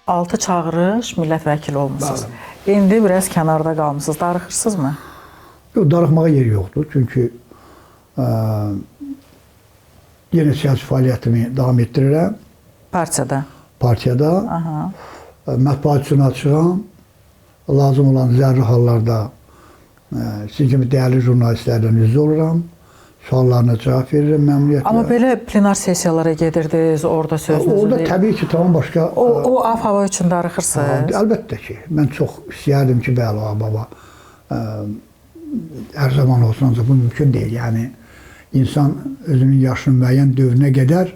6 çağırış millət vəkili olmusunuz. İndi biraz kənarda qalmışsınız. Darıxırsınızmı? Yox, darıxmağa yer yoxdur. Çünki yenə siyasi fəaliyyətimi davam etdirirəm. Partiyada? Partiyada. Aha. Mətbuat üçün açığam. Lazım olan zəruri hallarda sizin kimi dəyərli jurnalistlərdən üzv oluram. Suallarına cavab verirəm məmnuniyyətlə. Amma belə plenar sessiyalara gedirdiniz, orada sözünüzü Orada təbii ki, tamam başqa... O af-hava üçün darıxırsınız? Əlbəttə ki, mən çox istəyərdim ki, bəli, baba, hər zaman olsun, ancaq bu mümkün deyil. Yəni, insan özünün yaşının müəyyən dövrünə qədər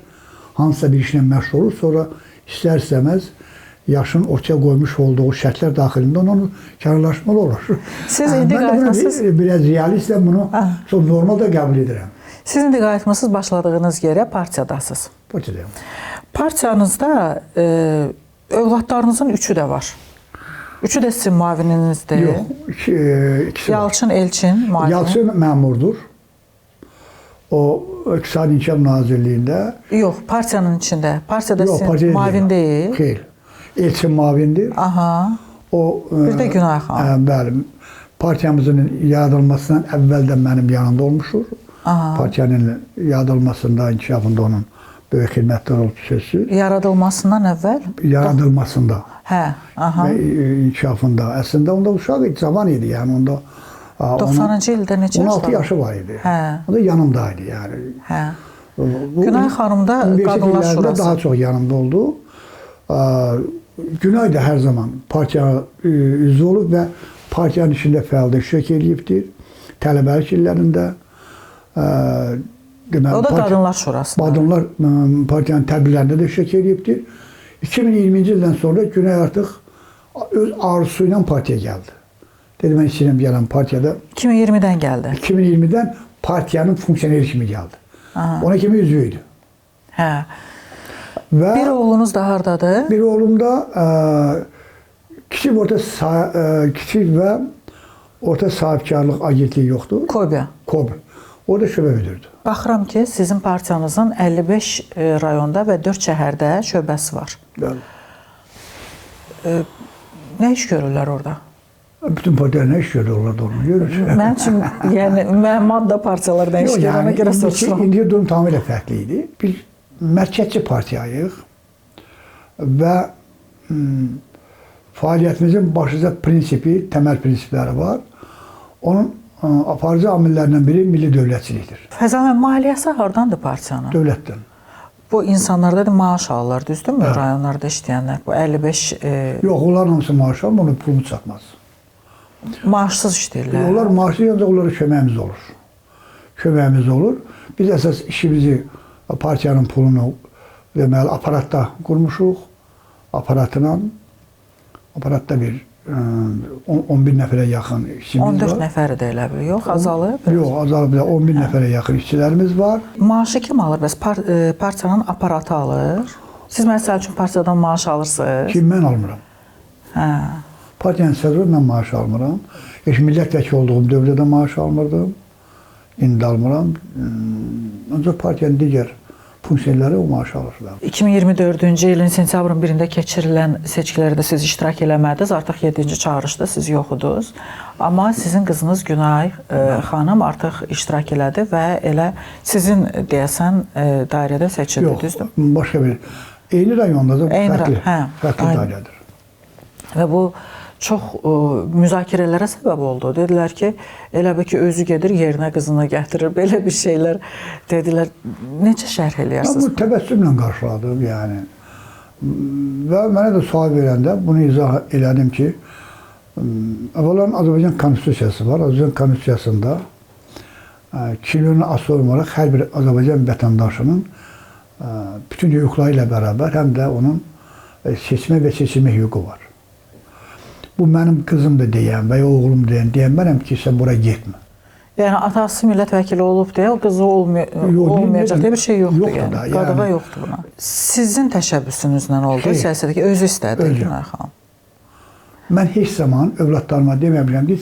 hansısa bir işlə məşğul olur, sonra istər-istəməz yaşın ortaya qoymuş olduğu şərtlər daxilində onu kənarlaşmalı olur. Siz indi qayıtmışsınız? Biraz realistlə bunu çox normal da qəbul edirəm. Siz indi qayıtmışsınız, başladığınız yerə partiyadasınız. Partiyadayım. Partiyanızda övladlarınızın üçü də var. Üçü də sizin müavininizdir. Yox, ikisi var. Yalçın Elçin müavini. Yalçın məmurdur. O, İqtisadi İnkişaf Nazirliyində. Yox, partiyanın içində. Partiyada sizin müavin deyil. Xeyr. Elçin müavindir. Aha. O, bir də Günay xanım. Bəli. Partiyamızın yaradılmasından əvvəldən mənim yanımda olmuşdur. Partiyanın yaradılmasında, inkişafında onun böyük xidmətlər olub sözsüz. Yaradılmasından əvvəl? Yaradılmasında. Hə, aha. Və inkişafında. Əslində onda uşaq idi, cavan idi. Yəni onda 90-cı ildə neçə 16 yaşı var idi. Hə. O da yanımdaydı yəni. Hə. Günay xanım da Qadınlar Şurası. Daha çox yanımda oldu. Günay da hər zaman partiya üzvü olub və partiyanın içində fəaliyyət iştirak edibdir. Tələbəlik illərində. O da Qadınlar Şurasında. Qadınlar partiyanın tədbirlərində də iştirak edibdir. 2020-ci ildən sonra Günay artıq öz arzusu ilə partiyaya gəldi. Dedi, mən istəyirəm gələm partiyada. 2020-dən gəldi. 2020-dən partiyanın funksioneri kimi gəldi. Ona kimi üzvü idi. Hə. Və bir oğlunuz da hardadır? Bir oğlum da kiçik və orta sahibkarlıq agentliyi yoxdur. KOBE. KOBE. Orada şöbə müdürüdür. Baxıram ki, sizin partiyanızın 55 rayonda və 4 şəhərdə şöbəsi var. Bəli. Nə iş görürlər orada? Bütün partiyalar nə iş görürlər onu görür. Mənim üçün, yəni, mənim da partiyalar nə iş görür, ona görə soruşuram. İndi durum tamamilə fərqli idi. Biz mərkəzçi partiyayıq və fəaliyyətimizin başlıca prinsipi, təməl prinsipləri var. Onun aparıcı amillərindən biri milli dövlətçilikdir. Fəzəl, maliyyəsi hardandır partiyanın? Dövlətdən. Bu insanlarda da maaş alırlar, düzdürmü? Rayonlarda işləyənlər. Bu 55... Yox, onlar hamısı maaş alır, onun pulunu çatmaz. Maaşsız işləyirlər. Onlar maaşsız, ancaq onlara köməyimiz olur. Köməyimiz olur. Biz əsas işimizi partiyanın pulunu deməli aparatda qurmuşuq. Aparatda bir 11 nəfərə yaxın işçimiz var. 14 nəfəri də elə bir, yox, azalıb? Yox, azalıb. 11 nəfərə yaxın işçilərimiz var. Maaşı kim alır? Bəs partiyanın aparatı alır. Siz məsəl üçün partiyadan maaş alırsınız? Kim, mən almıram. Hə. Partiyanın sədri mən maaş almıram. Heç millət vəkili olduğum dövrdə maaş almırdım. İndi almıram. Ancaq partiyanın digər funksiyonları o maaş alırlar. 2024-cü ilin sentyabrın 1-də keçirilən seçkilərdə siz iştirak eləmədiniz. Artıq 7-ci çağırışda siz yoxudunuz. Amma sizin qızınız Günay xanım artıq iştirak elədi və elə sizin deyəsən dairədə seçildi, düzdür? Yox, başqa bir. Eyni rayonda da fərqli dairədir. Və bu çox müzakirələrə səbəb oldu. Dedilər ki, elə bir ki, özü gedir, yerinə qızını gətirir. Belə bir şeylər dedilər. Necə şərh eləyərsiniz? Bu təbəssümlə qarşıladım, yəni. Və mənə də sual verəndə bunu izah elədim ki, əvvələn Azərbaycan Konstitusiyası var. Azərbaycan Konstitusiyasında kişiliyin asılı olaraq hər bir Azərbaycan vətəndaşının bütün hüquqları ilə bərabər həm də onun seçmə və seçilmə hüququ var. Bu mənim qızım da deyən və ya oğlum deyən mənəm ki, sən bura getmə. Yəni, atası millət vəkili olub deyə, qızı olmayacaq deyə bir şey yoxdur. Qadığa yoxdur buna. Sizin təşəbbüsünüzlə oldu siyasətdəki, özü istədi Günay xanım. Mən heç zaman övladlarıma deməmişəm ki,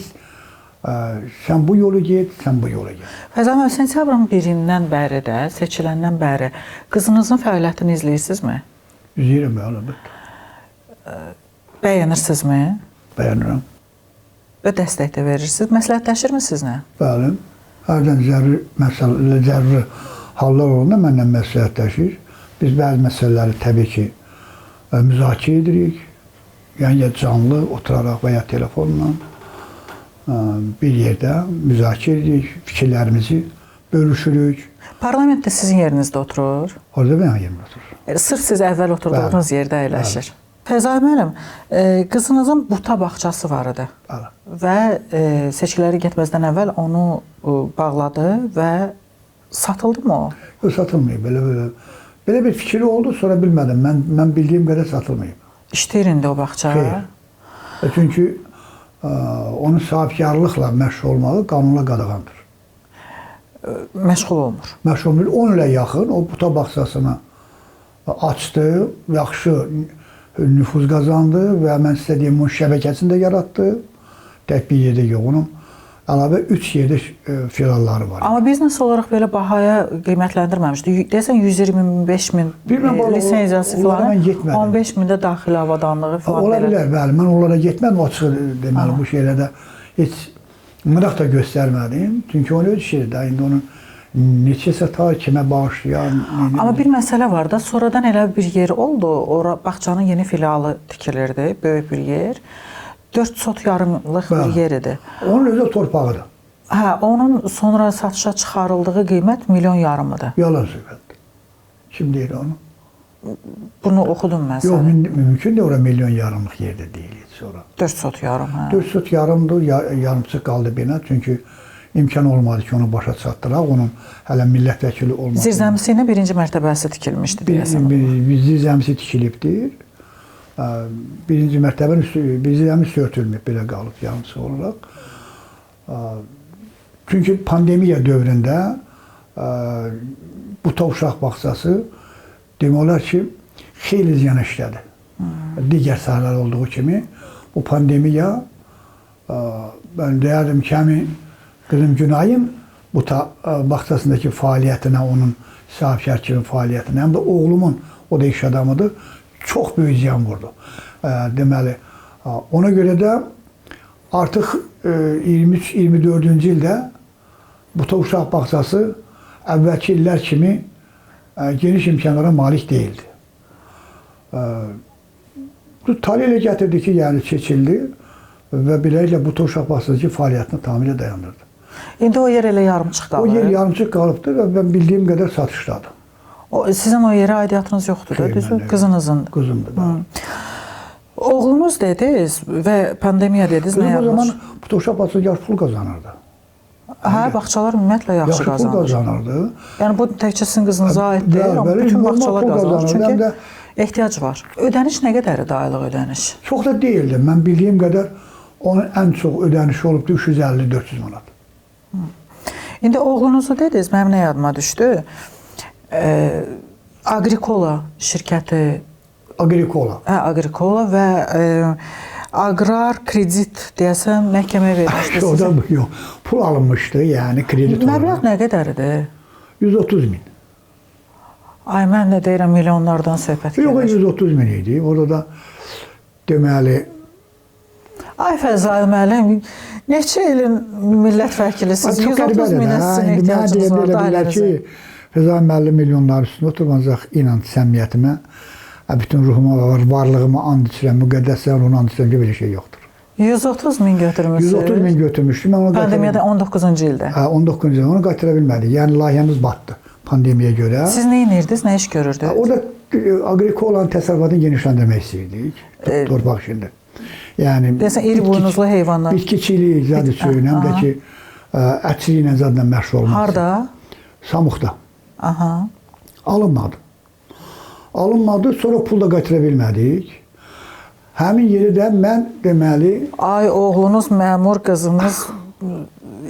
sən bu yolu get, sən bu yolu get. Fəzəl müəllim, sentyabrın 1-dən bəri də, seçiləndən bəri qızınızın fəaliyyətini izləyirsinizmi? İzləyirəm, əlbəttə. bəyənirsinizmi? Bəyənirəm. Və dəstək də verirsiniz. Məsləhətləşirmi sizlə? Bəli. Hərdən zəruri hallar olanda mənlə məsləhətləşir. Biz bəzi məsələləri təbii ki, müzakirə edirik. Yəni ya canlı oturaraq və ya telefonla bir yerdə müzakirə edirik, fikirlərimizi bölüşürük. Parlamentdə sizin yerinizdə oturur? Orada mənim yerimdə oturur. Sırf siz əvvəl oturduğunuz yerdə əyləşir. Fəzai müəllim, qızınızın buta bağçası var idi. Bəli. Və seçkiləri getməzdən əvvəl onu bağladı və satıldı mı o? Yox, satılmayıb. Belə bir fikri oldu, sonra bilmədim. Mən bildiyim qədər satılmayıb. İşləyir indi o bağça? Xeyr. Çünki onun sahibkarlıqla məşğul olmağı qanunla qadağandır. Məşğul olmur. Məşğul olmur. 10 ilə yaxın o buta bağçasını açdı, yaxşı nüfuz qazandı və mən istədiyim onun şəbəkəsini də yaratdı. Tək bir yerdə yox, onun əlavə 3 yerdə filialları var. Amma biznes olaraq belə bahaya qiymətləndirməmişdi. Deyəsən 125 min lisenziyası falan, 15 mində daxili avadanlığı falan. Ola bilər, bəli. Mən onlara getmədim, açıq deməli bu şeylərdə heç maraq da göstərmədim. Çünki onu öz işidir də, indi onun neçəsə ta kimə bağışlayan. Amma bir məsələ var da, sonradan elə bir yer oldu, ora bağçanın yeni filialı tikilirdi, böyük bir yer. 4 sot yarımlıq bir yer idi. Onun özü torpağıdır. Hə, onun sonra satışa çıxarıldığı qiymət milyon yarımıdır. Yalan söhbətdir. Kim deyir onu? Bunu oxudum mən Yox, sənə. mümkün də ora milyon yarımlıq yerdə deyil sonra. 4 sot yarım, hə. 4 sot yarımdır, yarımçı qaldı bina. Çünki imkan olmadı ki, onu başa çatdıraq. Onun hələ millət vəkili olmadı. Zirzəmisi ilə birinci mərtəbəsi tikilmişdi deyəsən. Zirzəmisi tikilibdir. Birinci mərtəbənin zirzəmisi örtülməyib, belə qalıb yarımçı olaraq. Çünki pandemiya dövründə bu uşaq bağçası demək olar ki, xeyli ziyan işlədi. Digər sahələr olduğu kimi bu pandemiya mən deyərdim ki, həmin qızım Günayın bu bağçasındakı fəaliyyətinə, onun sahibkar kimi fəaliyyətinə, həm də oğlumun, o da iş adamıdır, çox böyük ziyan vurdu. Deməli, ona görə də artıq 23-24-cü ildə bu uşaq bağçası əvvəlki illər kimi geniş imkanlara malik deyildi. Tali ilə gətirdi ki, yəni seçildi və beləliklə bu uşaq bağçası fəaliyyətini tamamilə dayandırdı. İndi o yer elə yarımçıq qalır. O yer yarımçıq qalıbdır və mən bildiyim qədər satışdadır. Sizin o yerə aidiyyatınız yoxdur da, düzdür? Qızınızın. Qızımdır, bəli. Oğlunuz dediniz və pandemiya dediniz, nə yapmış? O zaman bu uşaq bağçası yaxşı pul qazanırdı. Hə, bağçalar ümumiyyətlə yaxşı qazanır. Yaxşı pul qazanırdı. Yəni bu təkcə sizin qızınıza aid deyil, amma bütün bağçalar qazanır. Çünki ehtiyac var. Ödəniş nə qədərdir aylıq ödəniş? Çox da deyildi. Mən bildiyim qədər onun ən çox ödənişi olubdu 350-400 manat. İndi oğlunuzu dediniz, mənim nə yadıma düşdü? Agrikola şirkəti. Agrikola. Hə, Agrikola və aqrar kredit deyəsən məhkəməyə vermişdi. O da yox. Pul alınmışdı, yəni kredit olarak. Məbləğ nə qədərdir? 130 min. Ay, mən də deyirəm milyonlardan söhbət gedir. Yox, 130 min idi. Orada da deməli... Ay Fəzai müəllim, neçə ilin millət vəkilisiniz? 130 minə sizin ehtiyacınız var dairənizə. Fəzai müəllim milyonlar üstündə oturmayacaq inanc səmiyyətimə, bütün ruhuma var, varlığıma and içirəm, müqəddəslər onu and içirəm ki, belə şey yoxdur. 130 min götürmüşsünüz. 130 min götürmüşdüm. Pandemiyada 19-cu ildə. Hə, 19-cu ildə onu qaytıra bilmədik. Yəni layihəmiz batdı pandemiyaya görə. Siz nə edirdiniz, nə iş görürdünüz? Orada Agrikolanın təsərrüfatını genişləndirmək istəyirdik, torpaq işində. Yəni deyəsən iri buynuzlu heyvanlar. Bitkiçilik zadı söyün, həm də ki ətçiliklə zaten məşğul olmaq. Harda? Samuqda. Aha. Alınmadı. Alınmadı, sonra pul da qaytıra bilmədik. Həmin yeri də mən deməli... Ay, oğlunuz məmur, qızınız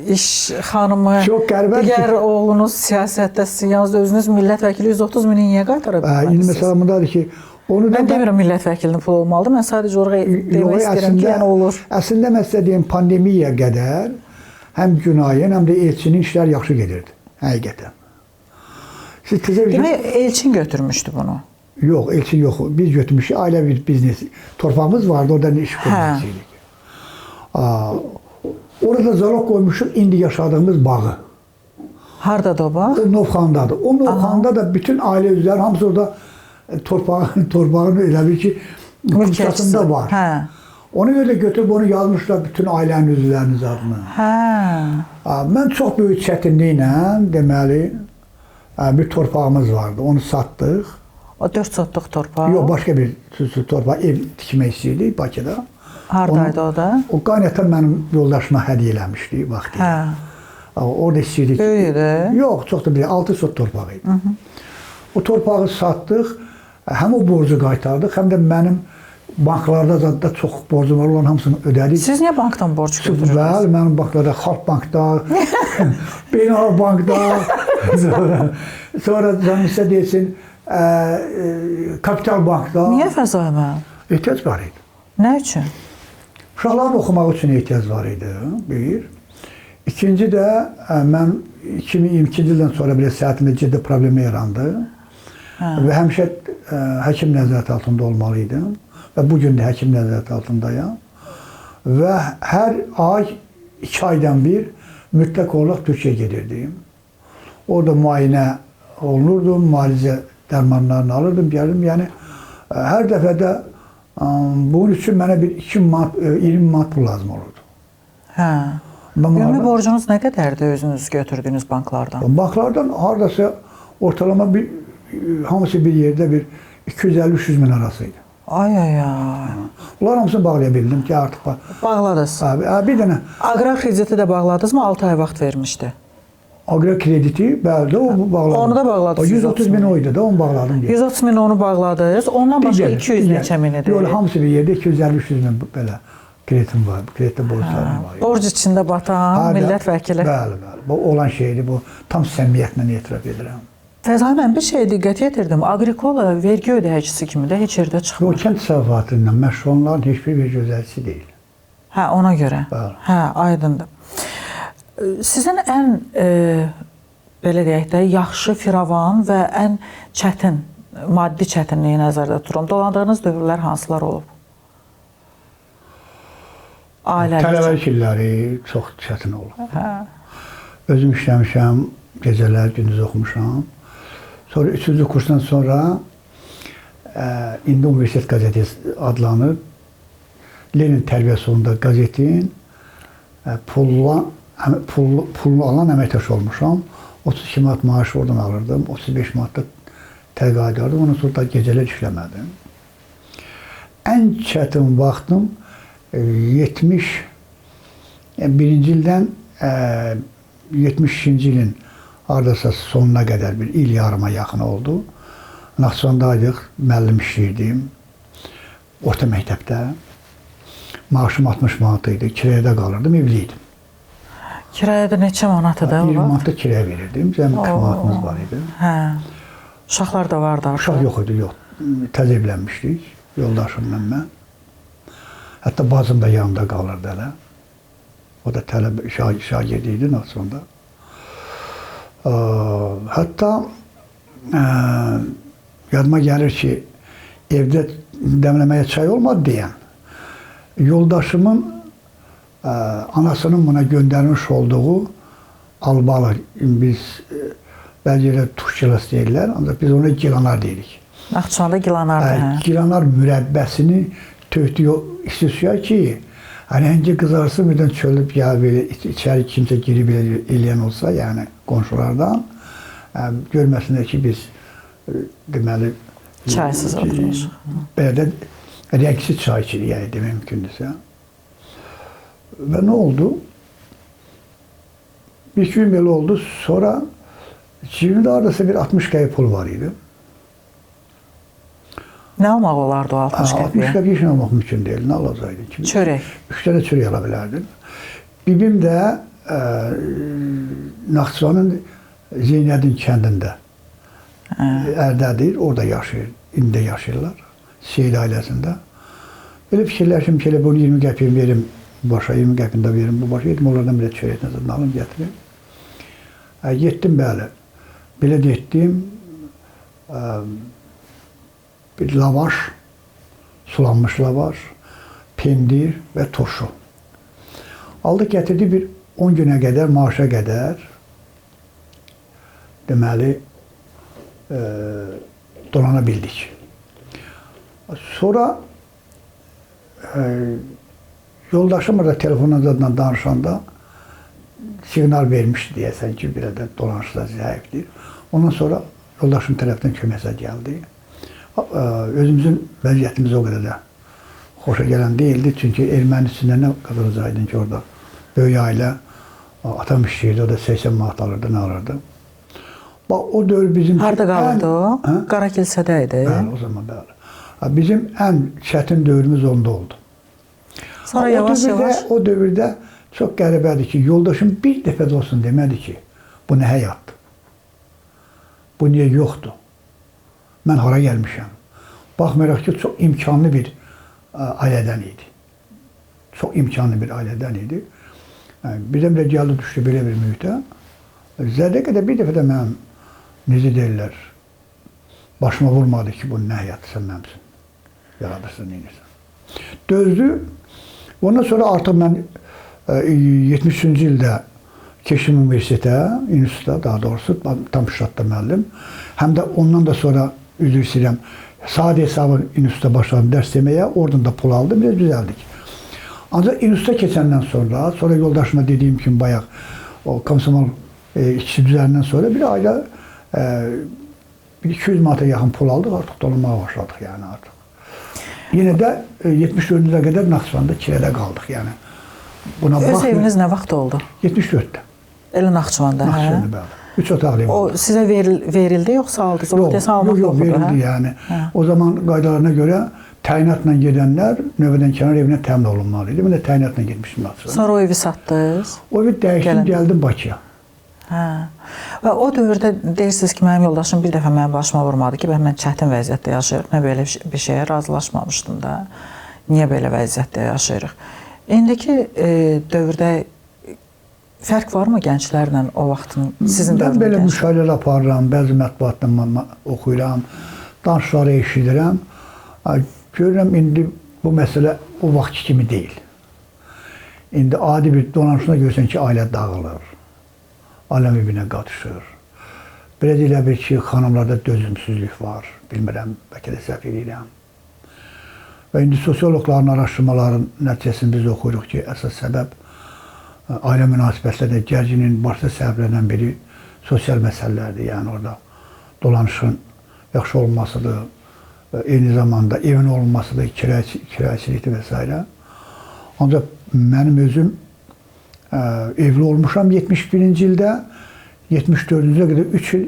iş xanımı, digər oğlunuz siyasətdəsiz, yalnız özünüz millət vəkili 130 mini niyə qaytara bilmədiniz? İndi məsələ bundadır ki, mən demirəm millət vəkilinin pulu olmalıdır, mən sadəcə oraya demək istəyirəm ki, yəni olur. Əslində mən sizə deyim, pandemiyaya qədər həm Günayın, həm də Elçinin işlər yaxşı gedirdi, həqiqətən. Demək, Elçin götürmüşdü bunu? Yox, elçi yox. Biz götürmüşük, ailə bir biznes. Torpağımız vardı, orada iş kurmuşuq. Orada zalog qoymuşuq indi yaşadığımız bağı. Hardadır o bax? O Novxandadır. O Novxanda da bütün ailə üzvləri hamısı orada torpağını elə bil ki, mülkiyyətində var. Hə. Onu öyle götürüb onu yazmışlar bütün ailənin üzvlərinin adına. Hə. Mən çox böyük çətinliklə deməli bir torpağımız vardı. Onu satdıq. O 4 sotluk torpaq. Yox, başqa bir torpaq ev tikmək istəyirdik Bakıda. Hardaydı o da? O qaynatan mənim yoldaşıma hədiyyə eləmişdi vaxtı. Hə. Orada istəyirdik. Böyüdü. Yox, çox da bir 6 sot torpağı idi. O torpağı satdıq. Həm o borcu qaytardıq, həm də mənim banklarda da çox borcum var olan hamısını ödədik. Siz niyə bankdan borc götürürsünüz? Bəli, mənim banklarda Xalq Bankda, Beynəlxalq Bankda, sonra canınızda deyilsin, Kapital Bankda. Niyə Fəzailə? Ehtiyac var idi. Nə üçün? Uşaqların oxumaq üçün ehtiyac var idi, bir. İkinci də, mən 2022-ci ildən sonra belə səhhətimdə ciddi problemi yarandı. Və həmişə həkim nəzarət altında olmalıydım. Və bugün də həkim nəzarət altındayım. Və hər ay, 2 aydan bir mütləq olaraq Türkiyəyə gedirdim. Orada müayinə olunurdum, müalicə dərmanlarını alırdım, gəlirdim. Yəni, hər dəfədə bunun üçün mənə bir 20 manat pul lazım olurdu. Hə. Ümumi borcunuz nə qədərdir özünüz götürdüyünüz banklardan? Banklardan haradasa ortalama hamısı bir yerdə bir 250-300 min arasıydı. Ay. Bunlar hamısını bağlaya bildim ki artıq bağladınız. Bir dənə. Aqrar krediti də bağladınız mı? 6 ay vaxt vermişdi. Aqrar krediti, bəli də o bağladım. Onu da bağladınız. 130 min oydu da onu bağladım. 130 min onu bağladınız. Ondan başqa 200 neçə minidir? Yox, hamısı bir yerdə 250-300 min belə kreditim var, kreditdə borclarım var. Borc içində batan millət vəkili. Bəli. Bu olan şeydir, bu tam səmimiyyətlə etiraf edirəm. Fəzai, mən bir şey diqqət yetirdim. Agrikola vergi ödəyicisi kimi də heç yerdə çıxmır. O kənd təsərrüfatı ilə məşğul olanların heç bir vergi ödəyicisi deyil. Hə, ona görə. Bəli. Hə, aydındır. Sizin ən belə deyək də yaxşı firavan və ən çətin, maddi çətinliyi nəzərdə tuturam. Dolandığınız dövrlər hansılar olub? Tələbəlik illəri çox çətin olub. Hə. Özüm işləmişəm, gecələr, gündüz oxumuşam. Sonra 3-cü kursdan sonra indi Universitet qəzeti adlanır. Lenin tərbiyəsi onda qəzetin pullu alan əməkdaş olmuşam. 32 manat maaş oradan alırdım. 35 manat da təqaüd alırdım. Ondan sonra da gecələr işləmədim. Ən çətin vaxtım 71-ci ildən 72-ci ilin hardasa sonuna qədər bir il yarıma yaxın oldu. Naxçıvandaydıq, müəllim işləyirdim. Orta məktəbdə. Maaşım 60 manat idi. Kirayədə qalırdım, evliydim. Kirayədə neçə manatıdır? 20 manat da kirayə verirdim. Cəmi 40 manatımız var idi. Hə. Uşaqlar da vardı artıq. Uşaq yox idi, yox. Təzə evlənmişdik, yoldaşımla mən. Hətta bacım da yanımda qalırdı hələ. O da tələbə şagird idi Naxçıvanda. Hətta yadıma gəlir ki, evdə dəmləməyə çay olmadı deyən, yoldaşımın anasının buna göndərmiş olduğu albalı, biz bəzi yerlər tuşçilas deyirlər, ancaq biz ona gilanar deyirik. Naxçıvanda gilanardı. Gilanar mürəbbəsini töhdü istəyir ki, həngi qızarsın, birdən çölüb ya belə içəri kimsə girib eləyən olsa, yəni qonşulardan görməsinlər ki, biz deməli çaysız oturur. Belə də rəngsiz çay içirik, yəni demək mümkündürsə. Və nə oldu? Bir gün belə oldu, sonra cibimdə aradasa bir 60 qəpik pul var idi. Nə almaq olardı o 60 qəpiyə? 60 qəpiyə işin almaq mümkün deyil, nə alacaqdı? Çörək. 3 dənə çörək ala bilərdim. Bibim də Naxçıvanın Zeynədin kəndində Ərdədir, orada yaşayır, indi yaşayırlar, Seyid ailəsində. Belə fikirləşim ki, bunu 20 qəpiyə verim başa, 20 qəpini də verim bu başa, yedim onlardan belə çörək nəzərdən alım, gətirim. Getdim, bəli, belə də etdim. bir lavaş, sulanmış lavaş, pendir və turşu. Aldı gətirdi bir 10 günə qədər, maaşa qədər deməli dolana bildik. Sonra yoldaşım da telefonla danışanda siqnal vermişdi deyəsən ki, bir ədəd dolanışlar zəifdir. Ondan sonra yoldaşım tərəfdən köməsə gəldi. Özümüzün vəziyyətimiz o qədər də xoşa gələn deyildi. Çünki erməni içində nə qazanacaktın ki, orada böyük ailə, atam işləyirdi, o da 80 manat alırdı, nə alırdı. Bax, o dövr bizim... Harada qalırdı o? Qarakilsədə idi. Bəli, o zaman bəli. Bizim ən çətin dövrümüz onda oldu. Sonra yavaş-yavaş... O dövrdə çox qəribədir ki, yoldaşım bir dəfə də olsun demədi ki, bu nə həyatdır? Bu niyə yoxdur? Mən hara gəlmişəm? Baxmayaraq ki, çox imkanlı bir ailədən idi. Çox imkanlı bir ailədən idi. Birdən belə gəldi, düşdü belə bir mühitə. Zərdə qədər bir dəfə də mənim, necə deyirlər, başıma vurmadı ki, bu nə həyatdır, sən mənimsin. Yaradırsan, neynirsən. Dözdü. Ondan sonra artıq mən 73-cü ildə keçdim universitetə, institutda, daha doğrusu, tam ştatda müəllim. Həm də ondan da sonra, üzr istəyirəm, sadə hesabı institutda başladım dərs deməyə, oradan da pul aldım, biraz düzəldik. Ancaq institutda keçəndən sonra yoldaşıma dediyim kimi bayaq, o komsomol işçi düzəlindən sonra bir ayda 200 manata yaxın pul aldıq, artıq dolanmağa başladıq yəni artıq. Yenə də 74-cüyə qədər Naxçıvanda kirədə qaldıq yəni. Öz eviniz nə vaxt oldu? 74-də. Elə Naxçıvanda, hə? Naxçıvanda, bəli. 3 otaqlı ev oldu. O sizə verildi, yoxsa aldınız? Yox, verildi yəni. O zaman qaydalarına görə təyinatla gedənlər növbədən kənar evinə təmin olunmalı idi. Mən də təyinatla getmişdim Naxçıvanda. Sonra o evi satdınız? O evi dəyişdim, gəldim Bakıya. Hə. Və o dövrdə deyirsiniz ki, mənim yoldaşım bir dəfə mənim başıma vurmadı ki, mən çətin vəziyyətdə yaşayırıq. Mən belə bir şeyə razılaşmamışdım da. Niyə belə vəziyyətdə yaşayırıq? İndiki dövrdə fərq varmı gənclərlə o vaxtın, sizin dövrdə? Mən belə müşahilələr aparıram, bəzi mətbuatdan oxuyuram, danışıqları eşidirəm. Görürəm, indi bu məsələ o vaxt kimi deyil. İndi adi bir dolanışına görsən ki, ailə dağılır. Aləm bir-birinə qatışır. Belə deyilə bir ki, xanımlarda dözümsüzlük var. Bilmirəm, bəlkə də səhv edirəm. Və indi sosioloqların araşdırmaların nəticəsini biz oxuyuruq ki, əsas səbəb ailə münasibətlərində gərginin başlı səbəblərdən biri sosial məsələlərdir. Yəni orada dolanışın yaxşı olmasıdır, eyni zamanda evin olmasıdır, kirayəçilikdir və s. Ancaq mənim özüm evli olmuşam 71-ci ildə, 74-cüyə qədər 3 il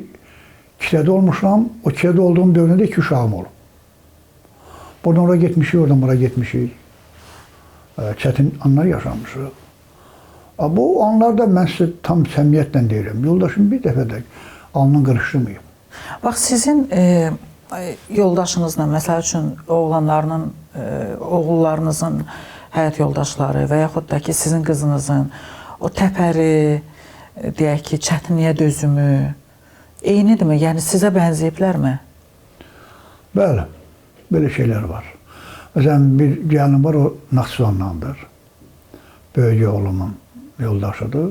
kirədə olmuşam. O kirədə olduğum dövründə 2 uşağım olub. Buradan oraya getmişik, oradan buraya getmişik. Çətin anlar yaşamışıq. Bu anlarda mən sizə tam səmiyyətlə deyirəm. Yoldaşım bir dəfə də alnını qırışdırmayıb. Bax, sizin yoldaşınızla, məsəl üçün oğullarınızın həyat yoldaşları və yaxud da ki, sizin qızınızın o təpəri, deyək ki, çətinliyə dözümü eynidirmi? Yəni, sizə bənzəyiblərmi? Bəli, belə şeylər var. Məsələn, bir gəlinim var, o Naxçıvandandır. Böyük oğlumun yoldaşıdır.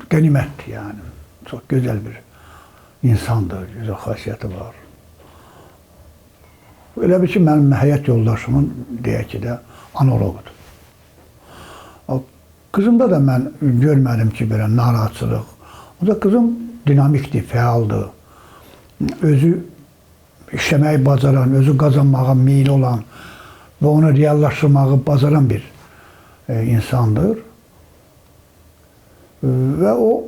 Qənimətdir, yəni. Çox gözəl bir insandır, gözəl xasiyyəti var. Elə bir ki, mənim həyat yoldaşımın, deyək ki də, analogudur. Qızımda da mən görmədim ki, belə narahatçılıq. O da qızım dinamikdir, fəaldır. Özü işləməyi bacaran, özü qazanmağa meyil olan və onu reallaşdırmağı bacaran bir insandır. Və o,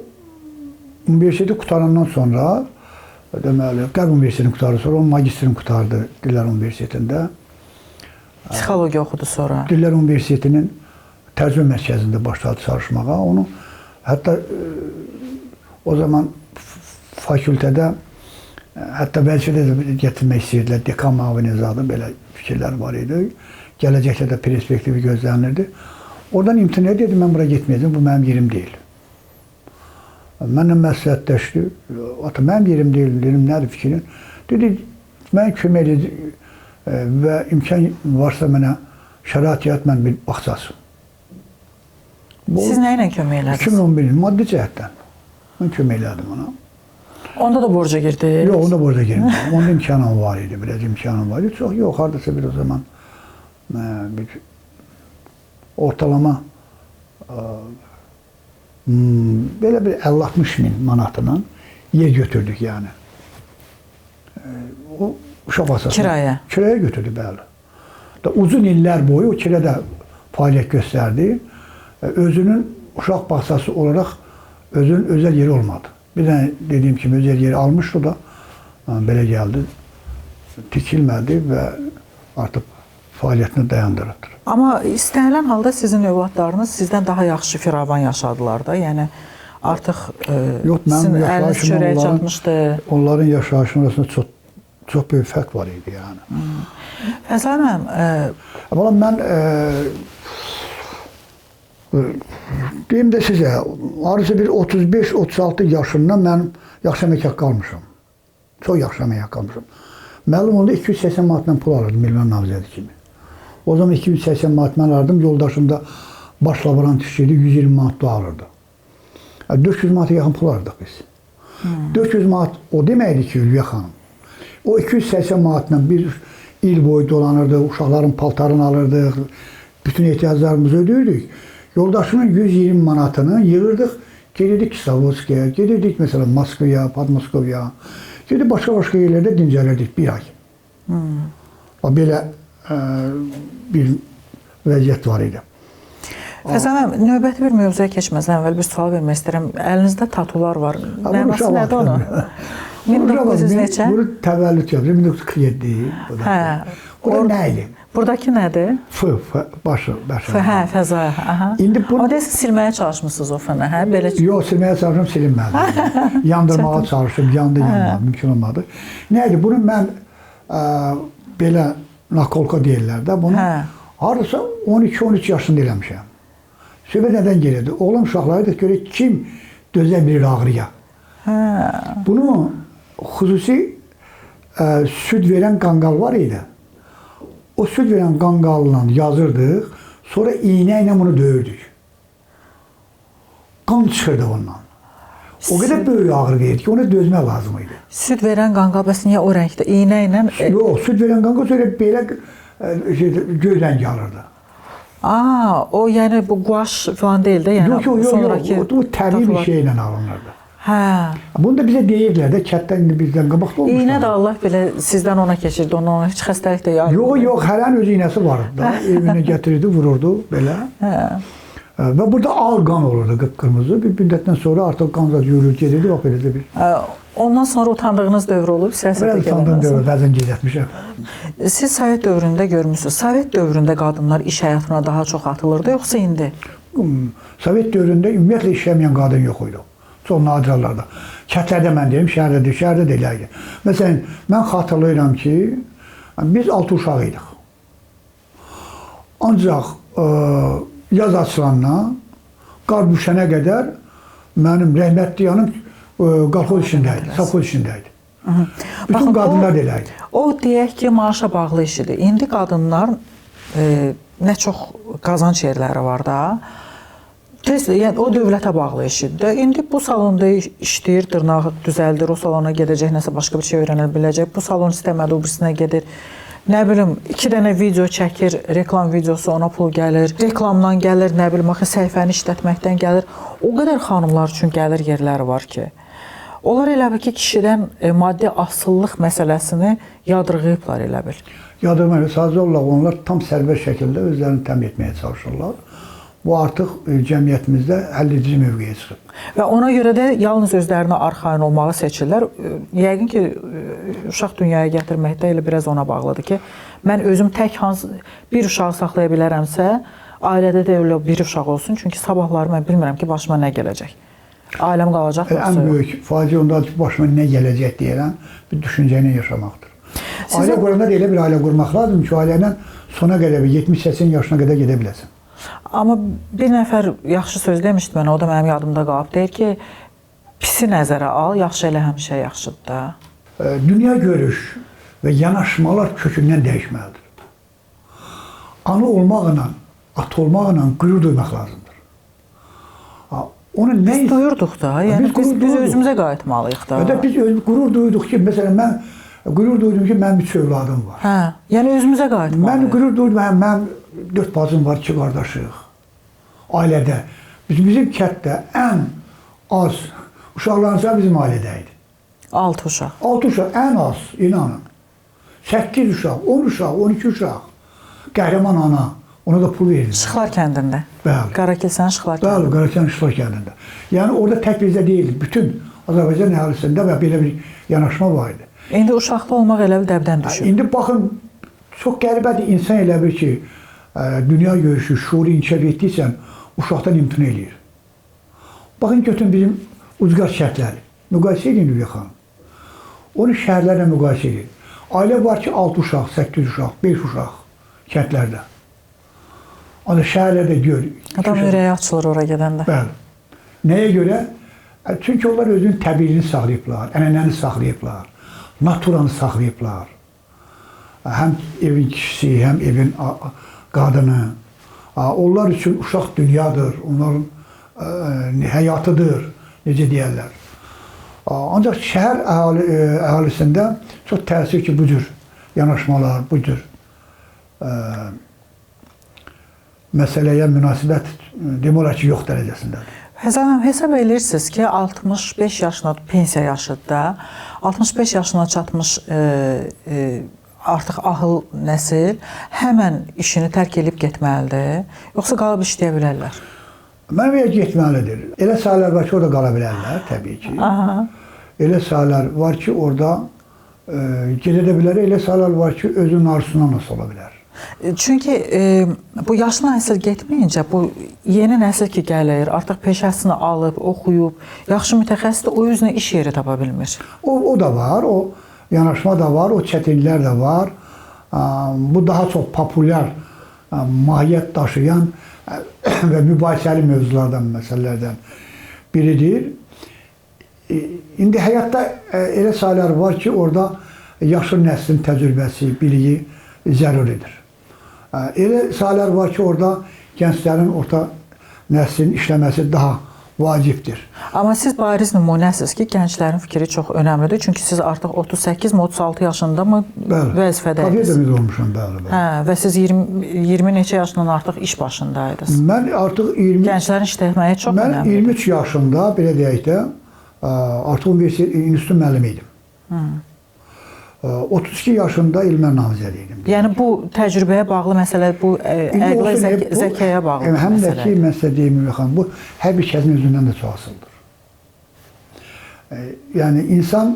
universiteti qutarandan sonra, deməli, Qərb Universitetini qutardı, sonra onun magistrini qutardı Dillər Universitetində. Psixologiya oxudu sonra. Dillər Universitetinin tərcümə mərkəzində başladı çalışmağa. Onu hətta o zaman fakültədə, hətta vəzifədə də gətirmək istəyirdilər. Dekan müavini zadı, belə fikirlər var idi. Gələcəkdə də perspektivi gözlənilirdi. Oradan imtina edirdi, mən bura getməyəcəm, bu mənim yerim deyil. Mənlə məsləhətləşdi. Ata, mənim yerim deyil, dedim, nədir fikrin? Dedi, mən kömək edici və imkan varsa mənə şərait yarat, mən bir bağça açım. Siz nə ilə kömək elədiniz? 2011 maddi cəhətdən. Mən kömək elədim ona. Onda da borca girdiniz? Yox, onda borca girmədim. Onda imkanım var idi, biraz imkanım var idi. Çox yox, hardasa bir o zaman bir ortalama belə bir 50-60 min manatla yer götürdük yəni. O uşaq bağçasına. Kirayə? Kiraya götürdük, bəli. Uzun illər boyu o kirədə fəaliyyət göstərdi. Özünün uşaq bağçası olaraq özünün özəl yeri olmadı. Bir dənə dediyim kimi özəl yeri almışdı da belə gəldi, tikilmədi və artıq fəaliyyətini dayandırdı. Amma istənilən halda sizin övladlarınız sizdən daha yaxşı firavan yaşadılar da. Yəni artıq sizin əliniz çörəyə çatmışdı. Onların yaşayışının arasında çox böyük fərq var idi yəni. Fəzal müəllim, amma mən deyim də sizə, arası bir 35-36 yaşından mən yaxşı əmək haqqı almışam. Çox yaxşı əmək haqqı almışam. Məlum onda 280 manatla pul alırdım milyon namizədi kimi. O zaman 280 manat mən alırdım, yoldaşım da baş laborant işçiydi, 120 manat da alırdı. 400 manata yaxın pul alırdıq biz. 400 manat o deməkdir ki, Ülviyə xanım. O 280 manatla bir il boyu dolanırdıq, uşaqların paltarını alırdıq, bütün ehtiyaclarımızı ödürdük. Yoldaşımın 120 manatını yığırdıq, gelirdik Kislovodskaya, gelirdik mesela Moskvaya, Podmoskovya, gelirdik başka yerlerde dincəlirdik bir ay. Belə bir vəziyyət var idi. Fəzal müəllim, növbəti bir mövzuya keçməzdən əvvəl bir sual vermək istəyirəm. Əlinizdə tatular var. Mənası nədir onu? 1900 neçə? Bunu təvəllüd yaptı, 1947. Hə. Bu da nə idi? Buradakı nədir? Başı. Hə, Fəzal. İndi bunu... O deyəsə silməyə çalışmışsınız o fənə, hə? Yox, silməyə çalışdım, silinmədi. Yandırmağa çalışdım, yandı, mümkün olmadı. Nə idi? Bunu mən belə nakolka deyirlər də, bunu hardasa 12-13 yaşında eləmişəm. Söhbət nədən gelirdi? Oğlan uşaqları da görək kim dözə bilir ağrıya. Bunu xüsusi süd verən qanqal var idi. O süd verən qanqalla yazırdıq, sonra iğnə ilə bunu döyürdük. Qan çıxırdı ondan. O qədər böyük ağrı verirdi ki, ona dözmək lazım idi. Süd verən qanqal, bəs niyə o rəngdə? İğnə ilə... Yox, süd verən qanqal sonra belə göz rəngi alırdı. O yəni bu guaş falan deyil də, yəni sonraki... Yox, o təbii bir şeylə alınırdı. Bunu da bizə deyirdilər də, kətdən indi bizdən qabaqda olmuşlar. İğnə də Allah belə sizdən ona keçirdi, ona heç xəstəlik də yayılmır. Yox, hərənin öz iğnəsi vardı da, evinə gətirirdi, vururdu belə. Və burada al qan olurdu, qıpqırmızı. Bir müddətdən sonra artıq qan da yürür, gedirdi, bax belə də bir. Ondan sonra utandığınız dövr olub, siyasətə gələnəsə? Biraz utandığım dövr, bəzən gecətmişəm. Siz Sovet dövründə görmüsünüz. Sovet dövründə qadınlar iş həyatına daha çox atılırdı, yoxsa indi? Sovet dövründə ümumiyyətlə işləməyən qadın yox idi. Çox nadir hallarda. Kətlərdə mən deyim, şəhərdə də elə idi. Məsələn, mən xatırlayıram ki, biz 6 uşaq idik. Ancaq yaz açılandan qar düşənə qədər mənim rəhmətli yanım qalxoz işindəydi, savxoz işindəydi. Bütün qadınlar da elə idi. O deyək ki, maaşa bağlı işidir. İndi qadınlar nə çox qazanc yerləri var da, yəni o dövlətə bağlı işidir. İndi bu salonda işləyir, dırnağı düzəldir, o salona gedəcək, nəsə başqa bir şey öyrənə biləcək. Bu salon istəmədi, o birisinə gedir. Nə bilim, 2 dənə video çəkir, reklam videosu ona pul gəlir, reklamdan gəlir, nə bilim, səhifəni işlətməkdən gəlir. O qədər xanımlar üçün gəlir yerləri var ki, onlar elə bil ki, kişidən maddi asıllıq məsələsini yadırğayıblar elə bil. Yadırmayıb, sadəcə olaraq onlar tam sərbəst şəkildə özlərini təmin etməyə çalışırlar. Bu artıq cəmiyyətimizdə həlledici mövqeyə çıxıb. Və ona görə də yalnız özlərinə arxayın olmağı seçirlər. Yəqin ki, uşaq dünyaya gətirməkdə elə biraz ona bağlıdır ki, mən özüm tək bir uşağı saxlaya bilərəmsə, ailədə də elə bir uşaq olsun. Çünki sabahları mən bilmirəm ki, başıma nə gələcək. Ailəm qalacaq. Ən böyük faciə ondadır ki, başıma nə gələcək deyilən bir düşüncə ilə yaşamaqdır. Ailə quranda da elə bir ailə qurmaq lazım ki, ailədən sona qədər 70-80 yaşına qədər gedə biləsən. Amma bir nəfər yaxşı söz demişdi mənə, o da mənim yadımda qalıb. Deyir ki, pisi nəzərə al, yaxşı elə həmişə yaxşıdır da. dünya görüş və yanaşmalar kökündən dəyişməlidir. Ana olmaqla, ata olmaqla qürur duymaq lazımdır. Onu nə Biz duyurduq da, yəni biz özümüzə qayıtmalıyıq da. Biz qürur duyduq ki, məsələn, mən qürur duydum ki, mənim 3 övladım var. Hə, yəni özümüzə qayıtmalıyıq. Mən qürur duydum, mənim 4 bacım var, 2 qardaşıq. Ailədə. Bizim kətdə ən az uşaqlarınsa bizim ailədə idi. 6 uşaq. 6 uşaq, ən az, inanın. 8 uşaq, 10 uşaq, 12 uşaq. Qəhrəman ana, ona da pul verirlər. Şıxlar kəndində. Bəli. Qarakilsən Şıxlar kəndində. Bəli, Qarakilsən Şıxlar kəndində. Yəni orada tək bizdə deyil, bütün Azərbaycan əhalisində və belə bir yanaşma var idi. İndi uşaqlı olmaq elə bir dəbdən düşür. İndi baxın, çox qəribədir, insan elə bir ki, dünya görüşü, şuuru inkişaf etdiysən, uşaqdan imtina eləyir. Baxın, götürün bizim ucqar şərtləri. Müqayisə edin Nuriyə xanım. Onu şəhərlərlə müqayisə edin. Ailə var ki, 6 uşaq, 8 uşaq, 5 uşaq kəndlərdə. Ancaq şəhərlərdə gör. Adam ürəyi açılır ora gedəndə. Bəli. Nəyə görə? Çünki onlar özünün təbiini saxlayıblar, ənənəni saxlayıblar, naturanı saxlayıblar. Həm evin kişisi, həm evin qadını. Onlar üçün uşaq dünyadır, onların həyatıdır, necə deyərlər. Ancaq şəhər əhalisində çox təsir ki, bu cür yanaşmalar, bu cür məsələyə münasibət demək olar ki, yox dərəcəsindədir. Həsən, hesab edirsiniz ki, 65 yaşına, pensiya yaşıda, 65 yaşına çatmış artıq ahıl nəsil həmən işini tərk edib getməlidir, yoxsa qalıb işləyə bilərlər? Mənə getməlidir. Elə sahələr var ki, orada qala bilərlər, təbii ki. Aha. Elə sahələr var ki, orada gedə də bilər, elə sahələr var ki, özünün arzusundan nasıl ola bilər. Çünki bu yaşlı nəsil getməyincə, bu yeni nəsil ki gəlir, artıq peşəsini alıb, oxuyub, yaxşı mütəxəssis o özünə iş yeri tapa bilmir. O da var, o yanaşma da var, o çətinliklər də var. Bu daha çox populyar mahiyyət daşıyan və mübahisəli mövzulardan, məsələlərdən biridir. İndi həyatda elə sahələr var ki, orada yaşlı nəslin təcrübəsi, biliyi zəruridir. Elə sahələr var ki, orada gənclərin, orta nəslin işləməsi daha vacibdir. Amma siz bariz nümunəsiz ki, gənclərin fikri çox önəmlidir. Çünki siz artıq 38-36 yaşında mı vəzifədəydiniz? Kafiyyə də olmuşam, bəli. Hə, və siz 20 neçə yaşından artıq iş başındaydınız. Mən artıq 20... Gənclərin işləməyi çox önəmlidir. Mən 23 yaşında, belə deyək də, artıq universitet institut müəllimi idim. 32 yaşında elmlər namizədi idim. Yəni bu təcrübəyə bağlı məsələ, bu əqlə zəkaya bağlı məsələ. Həm də ki, mən sizə deyim, xanım, bu hər bir kəsin özündən də çox asılıdır. Yəni insan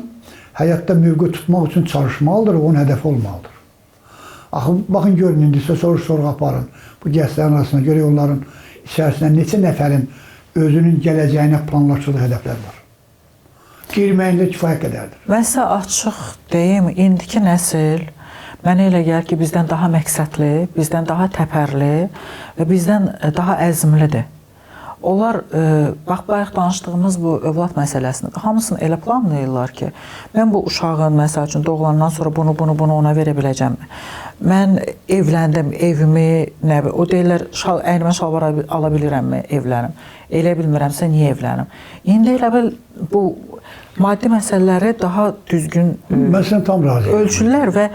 həyatda mövqe tutmaq üçün çalışmalıdır, onun hədəfi olmalıdır. Baxın, görün, indi sizə soruq aparın. Bu gənclərin arasında görək onların içərisində neçə nəfərin özünün gələcəyinə planlaşdırdığı hədəflər var. Girməyində kifayət qədərdir. Mən sizə açıq deyim, indiki nəsil mənə elə gəlir ki, bizdən daha məqsədli, bizdən daha təpərli və bizdən daha əzmlidir. Onlar, bax, bayaq danışdığımız bu övlad məsələsini, hamısını elə planlayırlar ki, mən bu uşağın, məsəl üçün, doğulandan sonra bunu ona verə biləcəm. Mən evləndim, evimi, o deyirlər, əynimə şalvar ala bilirəmmi, evlənim. Elə bilmirəmsə, niyə evlənim? İndi elə bil, bu maddi məsələləri daha düzgün ölçürlər və